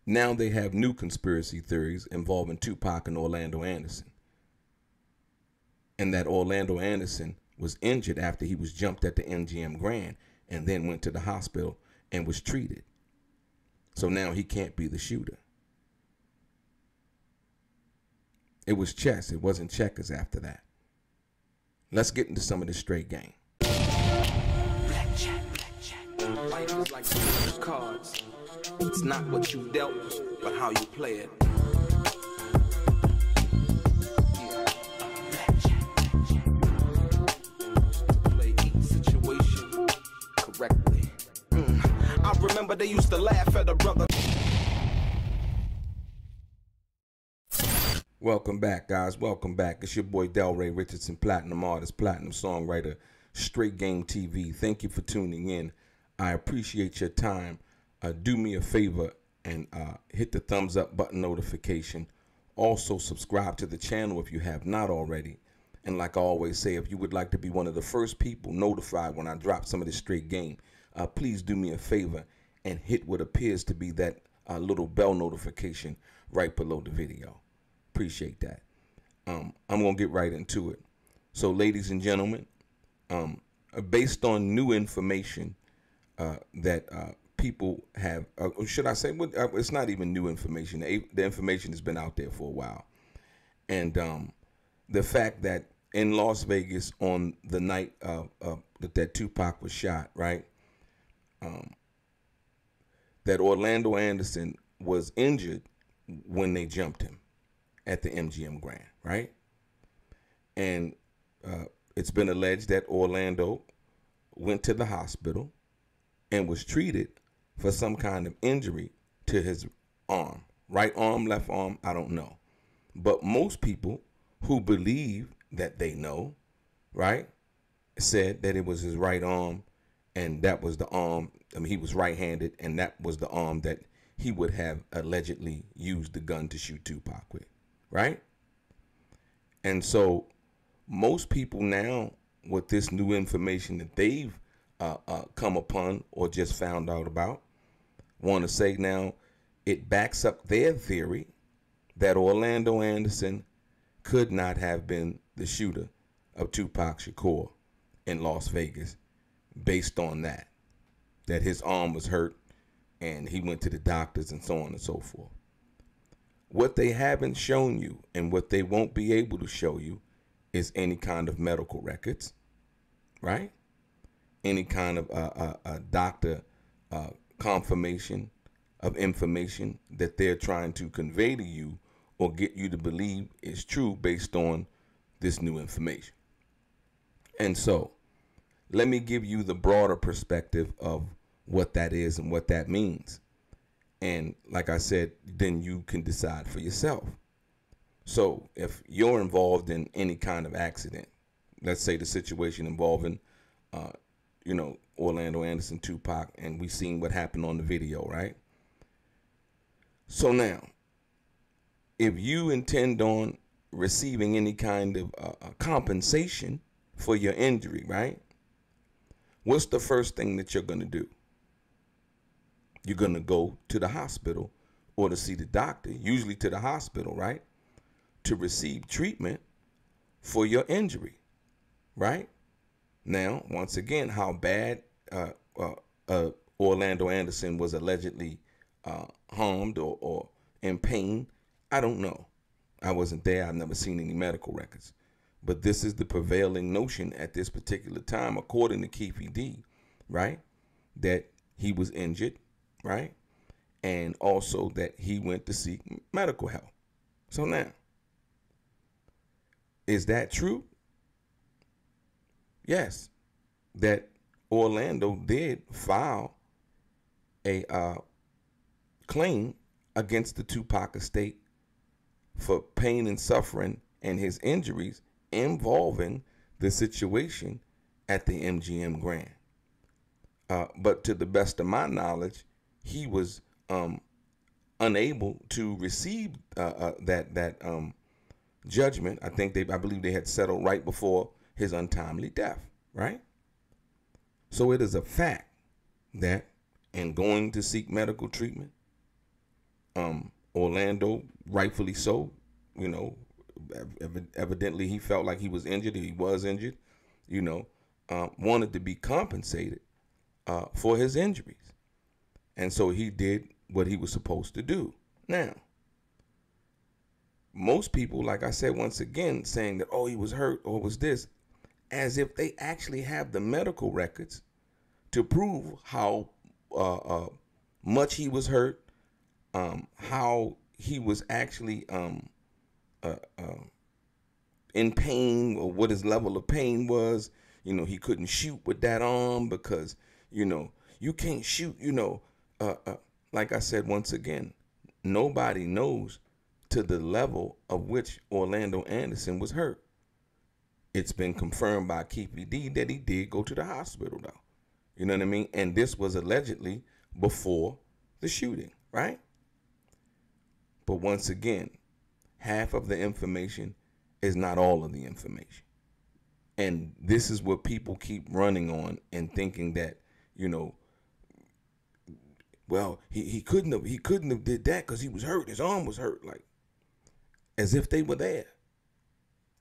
Now they have new conspiracy theories involving Tupac and Orlando Anderson. And that Orlando Anderson was injured after he was jumped at the MGM Grand and then went to the hospital and was treated. So now he can't be the shooter. It was chess. It wasn't checkers after that. Let's get into some of this straight game. Blackjack. Life is like those cards. It's not what you dealt, but how you play it. Play each situation correctly. I remember they used to laugh at a brother. Welcome back, guys. Welcome back. It's your boy DELRAY, Richardson, platinum artist, platinum songwriter, Straight Game TV. Thank you for tuning in. I appreciate your time. Do me a favor and hit the thumbs up button notification. Also, subscribe to the channel if you have not already. And like I always say, if you would like to be one of the first people notified when I drop some of this straight game, please do me a favor and hit what appears to be that little bell notification right below the video. Appreciate that. I'm going to get right into it. So, ladies and gentlemen, based on new information that people have, should I say, it's not even new information. The information has been out there for a while. And the fact that in Las Vegas on the night that Tupac was shot, right, that Orlando Anderson was injured when they jumped him at the MGM Grand, right? And it's been alleged that Orlando went to the hospital and was treated for some kind of injury to his arm. Right arm, left arm, I don't know. But most people who believe that they know, right, said that it was his right arm, and that was the arm, I mean, he was right-handed, and that was the arm that he would have allegedly used the gun to shoot Tupac with. Right? And so most people now, with this new information that they've come upon or just found out about, want to say now it backs up their theory that Orlando Anderson could not have been the shooter of Tupac Shakur in Las Vegas based on that his arm was hurt and he went to the doctors and so on and so forth. What they haven't shown you and what they won't be able to show you is any kind of medical records, right? Any kind of doctor confirmation of information that they're trying to convey to you or get you to believe is true based on this new information. And so let me give you the broader perspective of what that is and what that means. And like I said, then you can decide for yourself. So if you're involved in any kind of accident, let's say the situation involving, Orlando Anderson, Tupac, and we've seen what happened on the video, right? So now, if you intend on receiving any kind of compensation for your injury, right? What's the first thing that you're going to do? You're going to go to the hospital or to see the doctor, usually to the hospital, right, to receive treatment for your injury, right? Now, once again, how bad Orlando Anderson was allegedly harmed or in pain, I don't know. I wasn't there. I've never seen any medical records. But this is the prevailing notion at this particular time, according to Keefe D, right, that he was injured, right? And also that he went to seek medical help. So now, is that true? Yes, that Orlando did file a claim against the Tupac estate for pain and suffering and his injuries involving the situation at the MGM Grand. But to the best of my knowledge, he was unable to receive that judgment. I believe they had settled right before his untimely death, right? So it is a fact that in going to seek medical treatment, Orlando, rightfully so, you know, evidently he felt like he was injured. He was injured, you know, wanted to be compensated for his injuries. And so he did what he was supposed to do. Now, most people, like I said, once again, saying that, oh, he was hurt or was this, as if they actually have the medical records to prove how much he was hurt, how he was actually in pain, or what his level of pain was. You know, he couldn't shoot with that arm because, you know, you can't shoot, you know. Like I said, once again, nobody knows to the level of which Orlando Anderson was hurt. It's been confirmed by Keefe D that he did go to the hospital, though. You know what I mean? And this was allegedly before the shooting, right? But once again, half of the information is not all of the information. And this is what people keep running on and thinking that, you know, well, he couldn't have did that because he was hurt. His arm was hurt, like as if they were there.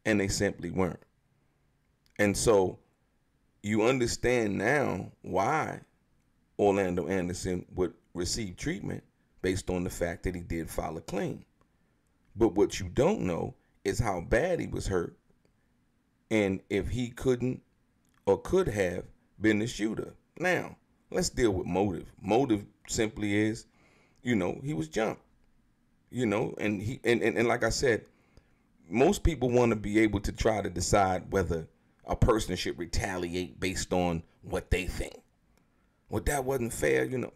And they simply weren't. And so you understand now why Orlando Anderson would receive treatment based on the fact that he did file a claim. But what you don't know is how bad he was hurt and if he couldn't or could have been the shooter. Now, let's deal with motive. Motive simply is, you know, he was jumped. You know, and he and like I said, most people want to be able to try to decide whether a person should retaliate based on what they think. Well, that wasn't fair, you know.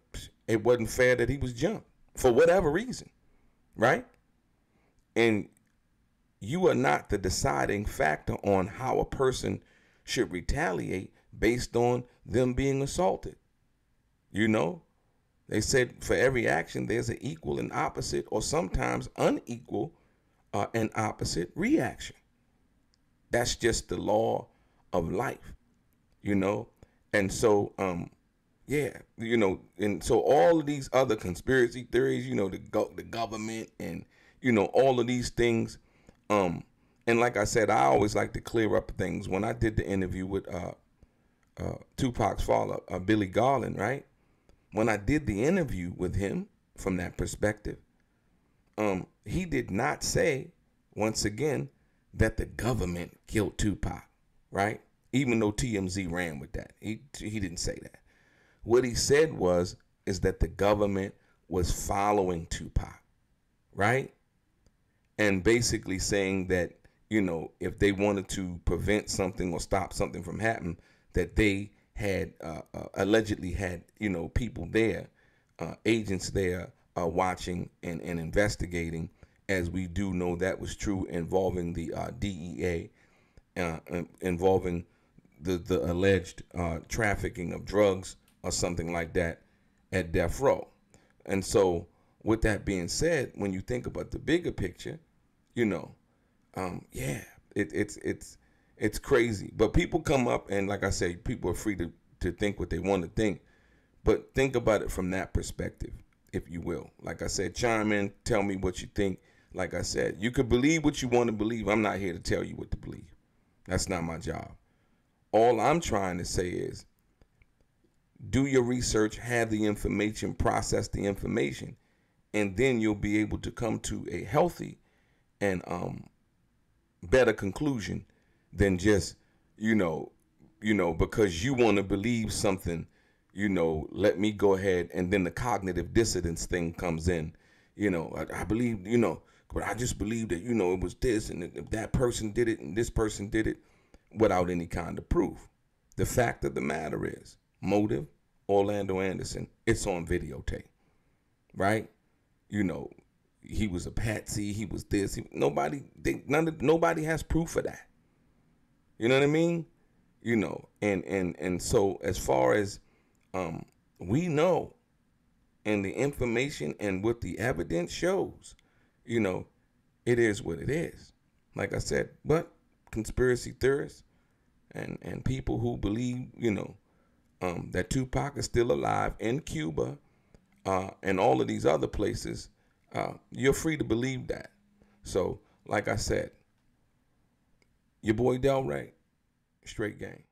It wasn't fair that he was jumped for whatever reason, right? And you are not the deciding factor on how a person should retaliate based on them being assaulted. You know, they said for every action, there's an equal and opposite, or sometimes unequal and opposite reaction. That's just the law of life, you know? And so, yeah, you know, and so all of these other conspiracy theories, you know, the government and, you know, all of these things. And like I said, I always like to clear up things. When I did the interview with Tupac's father, Billy Garland, right? When I did the interview with him from that perspective, he did not say, once again, that the government killed Tupac, right? Even though TMZ ran with that. He didn't say that. What he said is that the government was following Tupac, right? And basically saying that, you know, if they wanted to prevent something or stop something from happening, that they had allegedly had, you know, people there, agents there watching and investigating, as we do know that was true, involving the DEA, involving the alleged trafficking of drugs or something like that at death row. And so with that being said, when you think about the bigger picture, you know, yeah, it's crazy. But people come up and, like I say, people are free to think what they want to think. But think about it from that perspective, if you will. Like I said, chime in, tell me what you think. Like I said, you could believe what you want to believe. I'm not here to tell you what to believe. That's not my job. All I'm trying to say is, do your research, have the information, process the information, and then you'll be able to come to a healthy and better conclusion than just, you know, because you want to believe something, you know, let me go ahead, and then the cognitive dissonance thing comes in. You know, I believe, you know, but I just believe that, you know, it was this, and if that person did it and this person did it, without any kind of proof. The fact of the matter is, motive, Orlando Anderson, it's on videotape, right? You know, he was a patsy, he was this. Nobody has proof of that. You know what I mean? You know, and so as far as we know, and the information and what the evidence shows, you know, it is what it is. Like I said, but conspiracy theorists and people who believe, you know, that Tupac is still alive in Cuba and all of these other places, You're free to believe that. So, like I said, your boy DELRAY, straight game.